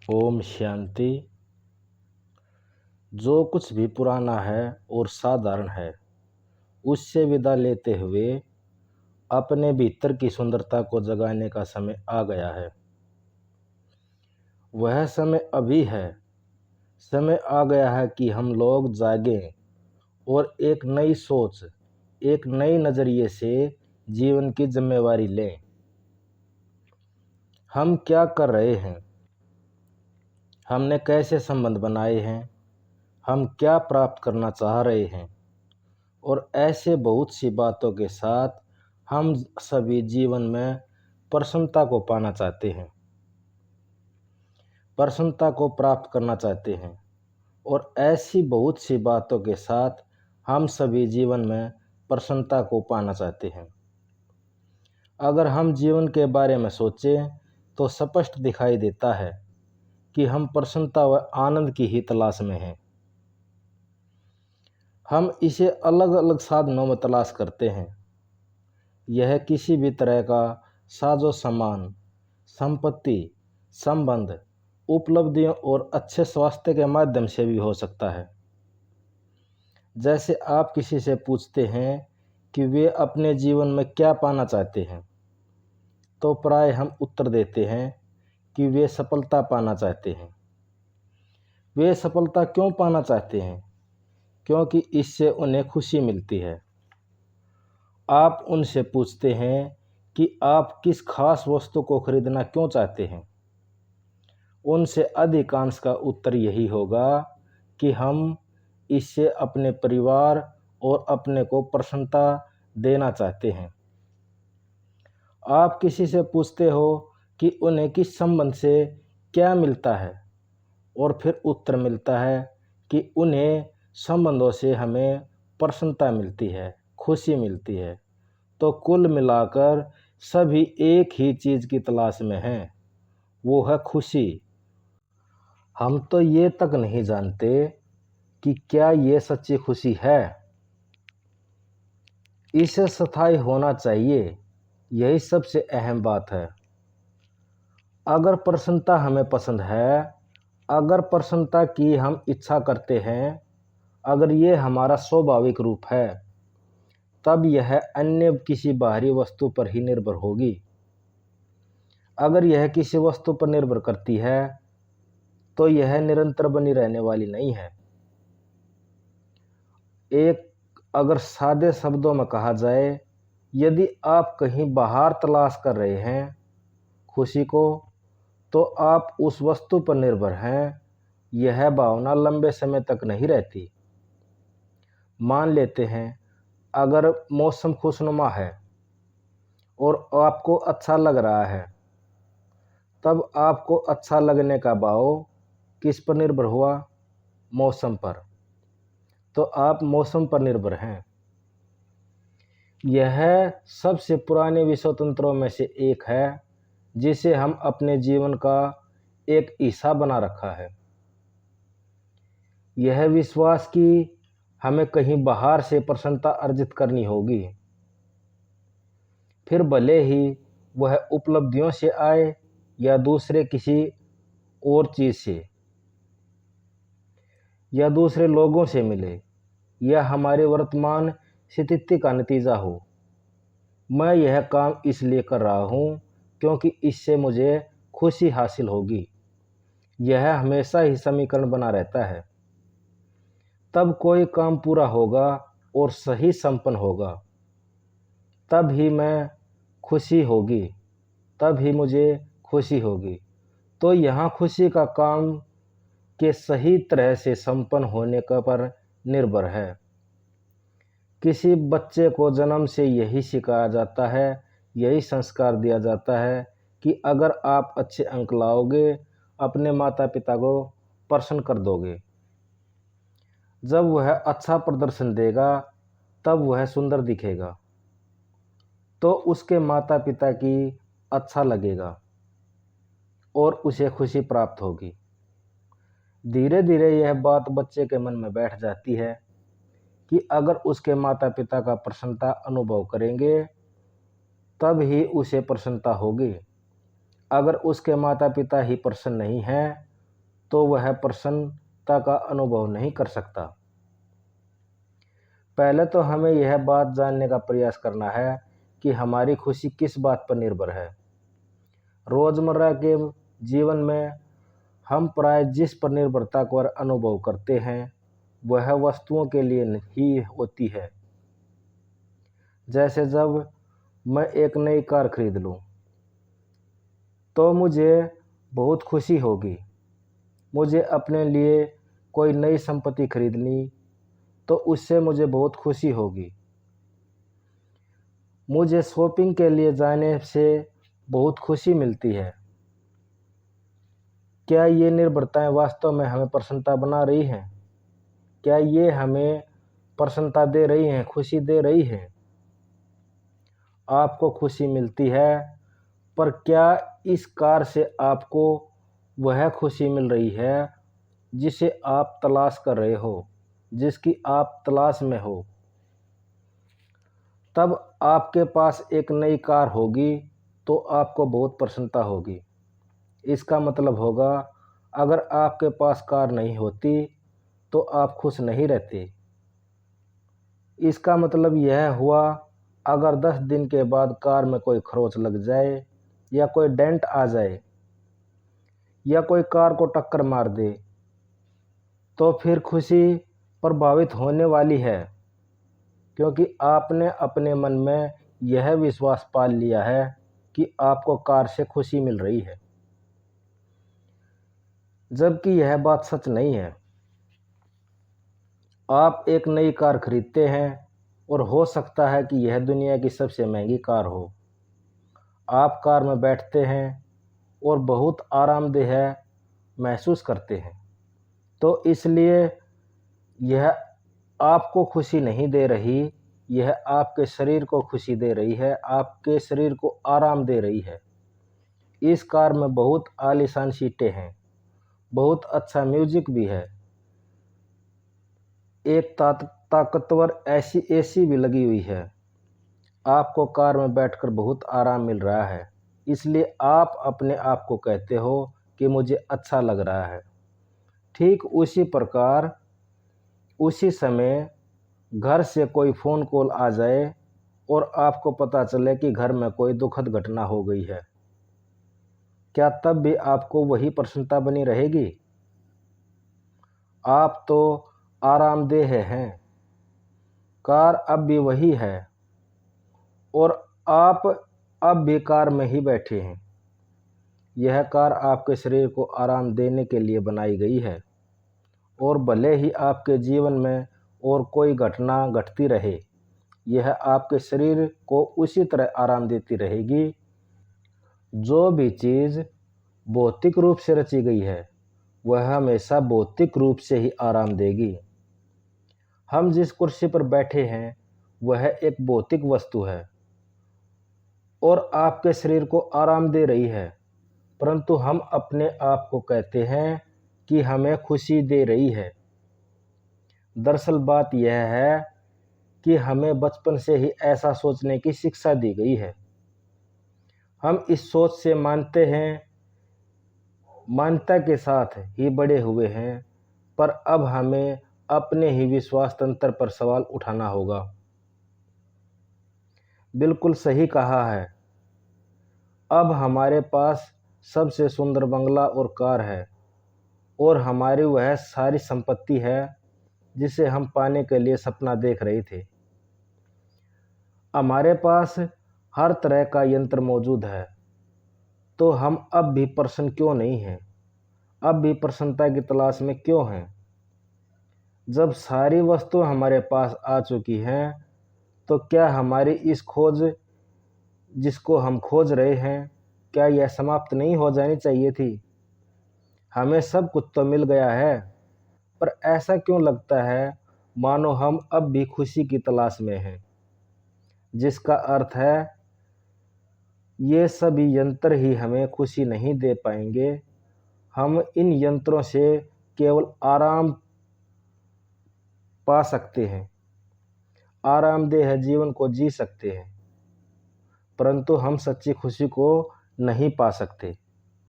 ओम शांति। जो कुछ भी पुराना है और साधारण है, उससे विदा लेते हुए अपने भीतर की सुंदरता को जगाने का समय आ गया है। वह समय अभी है। समय आ गया है कि हम लोग जागें और एक नई सोच, एक नई नज़रिए से जीवन की जिम्मेवारी लें। हम क्या कर रहे हैं, हमने कैसे संबंध बनाए हैं, हम क्या प्राप्त करना चाह रहे हैं, और ऐसे बहुत सी बातों के साथ हम सभी जीवन में प्रसन्नता को पाना चाहते हैं, प्रसन्नता को प्राप्त करना चाहते हैं। और ऐसी बहुत सी बातों के साथ हम सभी जीवन में प्रसन्नता को पाना चाहते हैं। अगर हम जीवन के बारे में सोचें तो स्पष्ट दिखाई देता है कि हम प्रसन्नता व आनंद की ही तलाश में हैं। हम इसे अलग अलग साधनों में तलाश करते हैं। यह किसी भी तरह का साजो सामान, संपत्ति, संबंध, उपलब्धियों और अच्छे स्वास्थ्य के माध्यम से भी हो सकता है। जैसे आप किसी से पूछते हैं कि वे अपने जीवन में क्या पाना चाहते हैं, तो प्राय हम उत्तर देते हैं कि वे सफलता पाना चाहते हैं। वे सफलता क्यों पाना चाहते हैं? क्योंकि इससे उन्हें खुशी मिलती है। आप उनसे पूछते हैं कि आप किस खास वस्तु को खरीदना क्यों चाहते हैं, उनसे अधिकांश का उत्तर यही होगा कि हम इससे अपने परिवार और अपने को प्रसन्नता देना चाहते हैं। आप किसी से पूछते हो कि उन्हें किस संबंध से क्या मिलता है, और फिर उत्तर मिलता है कि उन्हें संबंधों से हमें प्रसन्नता मिलती है, खुशी मिलती है। तो कुल मिलाकर सभी एक ही चीज़ की तलाश में हैं, वो है खुशी। हम तो ये तक नहीं जानते कि क्या ये सच्ची खुशी है। इसे स्थायी होना चाहिए, यही सबसे अहम बात है। अगर प्रसन्नता हमें पसंद है, अगर प्रसन्नता की हम इच्छा करते हैं, अगर ये हमारा स्वाभाविक रूप है, तब यह अन्य किसी बाहरी वस्तु पर ही निर्भर होगी। अगर यह किसी वस्तु पर निर्भर करती है तो यह निरंतर बनी रहने वाली नहीं है। एक अगर सादे शब्दों में कहा जाए, यदि आप कहीं बाहर तलाश कर रहे हैं खुशी को, तो आप उस वस्तु पर निर्भर हैं। यह भावना लंबे समय तक नहीं रहती। मान लेते हैं अगर मौसम खुशनुमा है और आपको अच्छा लग रहा है, तब आपको अच्छा लगने का भाव किस पर निर्भर हुआ? मौसम पर। तो आप मौसम पर निर्भर हैं। यह सबसे पुराने विश्व तंत्रों में से एक है जिसे हम अपने जीवन का एक हिस्सा बना रखा है। यह विश्वास कि हमें कहीं बाहर से प्रसन्नता अर्जित करनी होगी, फिर भले ही वह उपलब्धियों से आए या दूसरे किसी और चीज़ से, या दूसरे लोगों से मिले, या हमारे वर्तमान स्थिति का नतीजा हो। मैं यह काम इसलिए कर रहा हूँ क्योंकि इससे मुझे खुशी हासिल होगी। यह हमेशा ही समीकरण बना रहता है। तब कोई काम पूरा होगा और सही संपन्न होगा, तब ही मैं खुशी होगी, तब ही मुझे खुशी होगी। तो यहाँ खुशी का काम के सही तरह से संपन्न होने का पर निर्भर है। किसी बच्चे को जन्म से यही सिखाया जाता है, यही संस्कार दिया जाता है कि अगर आप अच्छे अंक लाओगे, अपने माता पिता को प्रसन्न कर दोगे। जब वह अच्छा प्रदर्शन देगा, तब वह सुंदर दिखेगा, तो उसके माता पिता की अच्छा लगेगा और उसे खुशी प्राप्त होगी। धीरे धीरे यह बात बच्चे के मन में बैठ जाती है कि अगर उसके माता पिता का प्रसन्नता अनुभव करेंगे, तब ही उसे प्रसन्नता होगी। अगर उसके माता पिता ही प्रसन्न नहीं हैं, तो वह प्रसन्नता का अनुभव नहीं कर सकता। पहले तो हमें यह बात जानने का प्रयास करना है कि हमारी खुशी किस बात पर निर्भर है। रोज़मर्रा के जीवन में हम प्राय जिस पर निर्भरता को अनुभव करते हैं वह वस्तुओं के लिए ही होती है। जैसे जब मैं एक नई कार खरीद लूं तो मुझे बहुत खुशी होगी। मुझे अपने लिए कोई नई संपत्ति खरीदनी तो उससे मुझे बहुत खुशी होगी। मुझे शॉपिंग के लिए जाने से बहुत खुशी मिलती है। क्या ये निर्भरताएं वास्तव में हमें प्रसन्नता बना रही हैं? क्या ये हमें प्रसन्नता दे रही हैं, खुशी दे रही हैं? आपको खुशी मिलती है, पर क्या इस कार से आपको वह खुशी मिल रही है जिसे आप तलाश कर रहे हो, जिसकी आप तलाश में हो? तब आपके पास एक नई कार होगी तो आपको बहुत प्रसन्नता होगी। इसका मतलब होगा अगर आपके पास कार नहीं होती तो आप खुश नहीं रहते। इसका मतलब यह हुआ अगर 10 दिन के बाद कार में कोई खरोंच लग जाए या कोई डेंट आ जाए या कोई कार को टक्कर मार दे तो फिर खुशी प्रभावित होने वाली है, क्योंकि आपने अपने मन में यह विश्वास पाल लिया है कि आपको कार से खुशी मिल रही है, जबकि यह बात सच नहीं है। आप एक नई कार खरीदते हैं और हो सकता है कि यह दुनिया की सबसे महंगी कार हो। आप कार में बैठते हैं और बहुत आरामदेह महसूस करते हैं, तो इसलिए यह आपको खुशी नहीं दे रही, यह आपके शरीर को खुशी दे रही है, आपके शरीर को आराम दे रही है। इस कार में बहुत आलीशान सीटें हैं, बहुत अच्छा म्यूजिक भी है, एक ताकतवर ऐसी एसी भी लगी हुई है। आपको कार में बैठकर बहुत आराम मिल रहा है, इसलिए आप अपने आप को कहते हो कि मुझे अच्छा लग रहा है। ठीक उसी प्रकार उसी समय घर से कोई फ़ोन कॉल आ जाए और आपको पता चले कि घर में कोई दुखद घटना हो गई है, क्या तब भी आपको वही प्रसन्नता बनी रहेगी? आप तो आरामदेह हैं, कार अब भी वही है और आप अब भी कार में ही बैठे हैं। यह कार आपके शरीर को आराम देने के लिए बनाई गई है और भले ही आपके जीवन में और कोई घटना घटती रहे, यह आपके शरीर को उसी तरह आराम देती रहेगी। जो भी चीज़ भौतिक रूप से रची गई है वह हमेशा भौतिक रूप से ही आराम देगी। हम जिस कुर्सी पर बैठे हैं वह एक भौतिक वस्तु है और आपके शरीर को आराम दे रही है, परंतु हम अपने आप को कहते हैं कि हमें खुशी दे रही है। दरअसल बात यह है कि हमें बचपन से ही ऐसा सोचने की शिक्षा दी गई है। हम इस सोच से मान्यता के साथ ही बड़े हुए हैं, पर अब हमें अपने ही विश्वास तंत्र पर सवाल उठाना होगा। बिल्कुल सही कहा है। अब हमारे पास सबसे सुंदर बंगला और कार है और हमारी वह सारी संपत्ति है जिसे हम पाने के लिए सपना देख रहे थे। हमारे पास हर तरह का यंत्र मौजूद है, तो हम अब भी प्रसन्न क्यों नहीं हैं? अब भी प्रसन्नता की तलाश में क्यों हैं? जब सारी वस्तुएं हमारे पास आ चुकी हैं, तो क्या हमारी इस खोज जिसको हम खोज रहे हैं, क्या यह समाप्त नहीं हो जानी चाहिए थी? हमें सब कुछ तो मिल गया है, पर ऐसा क्यों लगता है मानो हम अब भी खुशी की तलाश में हैं, जिसका अर्थ है ये सभी यंत्र ही हमें खुशी नहीं दे पाएंगे। हम इन यंत्रों से केवल आराम पा सकते हैं, आरामदेह जीवन को जी सकते हैं, परंतु हम सच्ची खुशी को नहीं पा सकते।